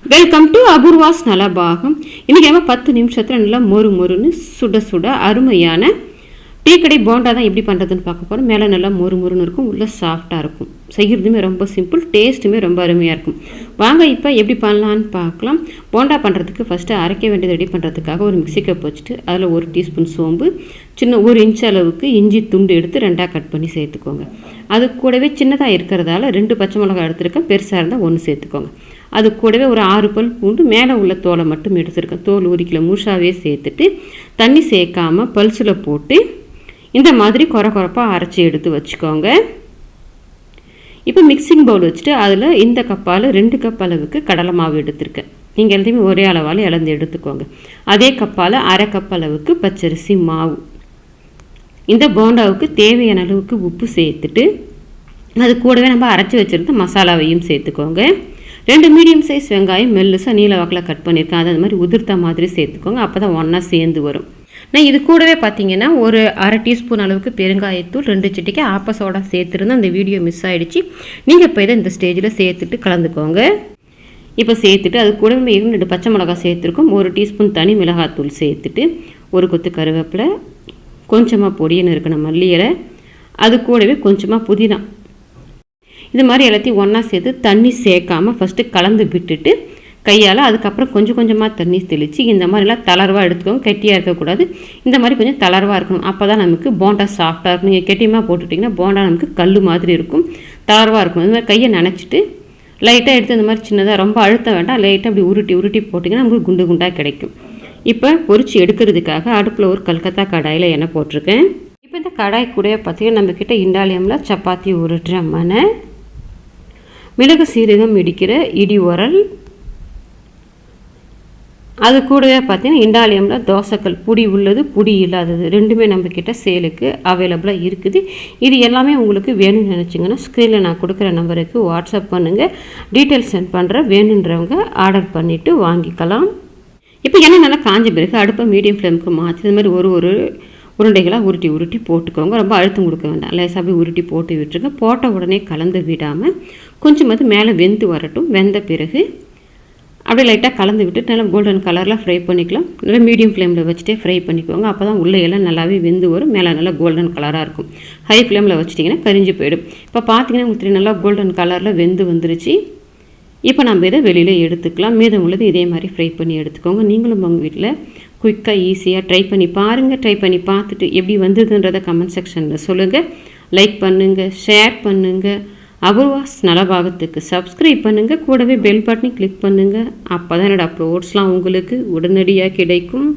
Welcome to Apoorva's Nalabagam. இன்றைக்கி நம்ம 10 நிமிஷத்தில் நல்லா மொறு மொறுன்னு சுட சுட அருமையான டீ கடை போண்டா தான் எப்படி பண்ணுறதுன்னு பார்க்க போகிறோம். மேலே நல்லா மொறு மொறுன்னு இருக்கும், உள்ளே சாஃப்டாக இருக்கும். செய்கிறதுமே ரொம்ப சிம்பிள், டேஸ்ட்டுமே ரொம்ப அருமையாக இருக்கும். வாங்க இப்போ எப்படி பண்ணலான்னு பார்க்கலாம். போண்டா பண்ணுறதுக்கு ஃபஸ்ட்டு அரைக்க வேண்டியது ரெடி பண்ணுறதுக்காக ஒரு மிக்ஸி கப் வச்சுட்டு அதில் 1 டீஸ்பூன் சோம்பு, சின்ன 1 இன்ச் அளவுக்கு இஞ்சி துண்டு எடுத்து 2ஆக கட் பண்ணி சேர்த்துக்கோங்க. அது கூடவே சின்னதாக இருக்கிறதால 2 பச்சை மிளகாய் எடுத்துருக்கேன், பெருசாக இருந்தால் 1 சேர்த்துக்கோங்க. அது கூடவே ஒரு 6 பல் பூண்டு, மேலே உள்ள தோலை மட்டும் எடுத்துருக்கேன். தோல் 1 கிலோ முழுசாகவே சேர்த்துட்டு தண்ணி சேர்க்காமல் பல்சில் போட்டு இந்த மாதிரி கொரப்பாக அரைச்சி எடுத்து வச்சுக்கோங்க. இப்போ மிக்சிங் பவுல் வச்சுட்டு அதில் இந்த கப்பால் 2 கப் அளவுக்கு கடலை மாவு எடுத்திருக்கேன். நீங்கள் எல்லாத்தையுமே ஒரே அளவால் இழந்து எடுத்துக்கோங்க. அதே கப்பால் 1/2 கப் அளவுக்கு பச்சரிசி மாவு. இந்த போண்டாவுக்கு தேவையான அளவுக்கு உப்பு சேர்த்துட்டு அது கூடவே நம்ம அரைச்சி வச்சுருந்த மசாலாவையும் சேர்த்துக்கோங்க. 2 மீடியம் சைஸ் வெங்காயம் மெல்லுசாக நீல வாக்கில் கட் பண்ணியிருக்கேன். அது மாதிரி உதிர்த்த மாதிரி சேர்த்துக்கோங்க, அப்போ தான் ஒன்றா சேர்ந்து வரும். நான் இது கூடவே பார்த்தீங்கன்னா ஒரு 1/2 டீஸ்பூன் அளவுக்கு பெருங்காயத்தூள், 2 சிட்டிக்கு ஆப்ப சோடா சேர்த்துருந்தேன். அந்த வீடியோ மிஸ் ஆகிடுச்சு. நீங்கள் இப்போ இதை இந்த ஸ்டேஜில் சேர்த்துட்டு கலந்துக்கோங்க. இப்போ சேர்த்துட்டு அது கூடவே 2 பச்சை மிளகாய் சேர்த்துருக்கோம், 1 டீஸ்பூன் தனி மிளகாத்தூள் சேர்த்துட்டு 1 கொத்து கருவேப்பிலை, கொஞ்சமாக பொடியன்னு இருக்கணும் மல்லி இலை, அது கூடவே கொஞ்சமாக புதினா, இது மாதிரி எல்லாத்தையும் ஒன்றா சேர்த்து தண்ணி சேர்க்காமல் ஃபஸ்ட்டு கலந்து விட்டுட்டு கையால் அதுக்கப்புறம் கொஞ்சம் கொஞ்சமாக தண்ணி தெளித்து இந்த மாதிரிலாம் தளர்வாக எடுத்துக்கோங்க. கெட்டியாக இருக்கக்கூடாது, இந்த மாதிரி கொஞ்சம் தளர்வாக இருக்கணும். அப்போ தான் நமக்கு போண்டா சாஃப்டாக இருக்கும். நீங்கள் கெட்டியமாக போட்டுட்டிங்கன்னா போண்டா நமக்கு கல் மாதிரி இருக்கும், தளர்வாக இருக்கும். இந்த மாதிரி கையை நனைச்சிட்டு லைட்டாக எடுத்து இந்த மாதிரி சின்னதாக ரொம்ப அழுத்த வேண்டாம், லைட்டாக அப்படி உருட்டி போட்டிங்கன்னா நமக்கு குண்டு குண்டாக கிடைக்கும். இப்போ பொரிச்சு எடுக்கிறதுக்காக அடுப்பில் ஒரு கல்கத்தா கடாயில் எண்ணெய் போட்டிருக்கேன். இப்போ இந்த கடாய் கூட பார்த்திங்கன்னா நம்மக்கிட்ட இண்டாலியமில் சப்பாத்தி உருட்டுற மனை, மிளகு சீரகம் இடிக்கிற இடி உரல், அது கூடவே பார்த்தீங்கன்னா இண்டாலியமில் தோசைக்கல், புடி உள்ளது புடி இல்லாதது ரெண்டுமே நம்மக்கிட்ட சேலுக்கு அவைலபிளாக இருக்குது. இது எல்லாமே உங்களுக்கு வேணும்னு நினச்சிங்கன்னா ஸ்க்ரீனில் நான் கொடுக்குற நம்பருக்கு வாட்ஸ்அப் பண்ணுங்கள், டீட்டெயில்ஸ் சென்ட் பண்ணுறேன். வேணுன்றவங்க ஆர்டர் பண்ணிவிட்டு வாங்கிக்கலாம். இப்போ எண்ணெய் நல்லா காஞ்ச பிறகு அடுப்பை மீடியம் ஃப்ளேமுக்கு மாற்றி இந்த மாதிரி ஒரு உருண்டைகளாக உருட்டி போட்டுக்கோங்க. ரொம்ப அழுத்தம் கொடுக்க வேண்டாம், லேசாக போய் உருட்டி போட்டு விட்டுருங்க. போட்ட உடனே கலந்து விடாமல் கொஞ்சமாவது மேலே வெந்து வரட்டும். வெந்த பிறகு அப்படியே லைட்டாக கலந்து விட்டு நல்லா கோல்டன் கலரில் ஃப்ரை பண்ணிக்கலாம். நல்லா மீடியம் ஃப்ளேமில் வச்சுட்டே ஃப்ரை பண்ணிக்கோங்க. அப்போ தான் உள்ளே எல்லாம் நல்லாவே வெந்து வரும், மேலே நல்லா கோல்டன் கலராக இருக்கும். ஹை ஃப்ளேமில் வச்சிட்டிங்கன்னா கரிஞ்சு போயிடும். இப்போ பார்த்தீங்கன்னா உங்களுக்கு நல்லா கோல்டன் கலரில் வெந்து வந்துருச்சு. இப்போ நம்ம இதை வெளியில் எடுத்துக்கலாம். மீதம் உள்ளது இதே மாதிரி ஃப்ரை பண்ணி எடுத்துக்கோங்க. நீங்களும் உங்கள் வீட்டில் குயிக்காக ஈஸியாக ட்ரை பண்ணி பாருங்கள். ட்ரை பண்ணி பார்த்துட்டு எப்படி வந்ததுன்றதை கமெண்ட் செக்ஷனில் சொல்லுங்கள். லைக் பண்ணுங்கள், ஷேர் பண்ணுங்கள். அபூர்வாஸ் நலபாகத்துக்கு சப்ஸ்கிரைப் பண்ணுங்கள். கூடவே பெல் பட்டனை கிளிக் பண்ணுங்கள். அப்போ தான் என்னோடய அப்லோட்ஸ்லாம் உங்களுக்கு உடனடியாக கிடைக்கும்.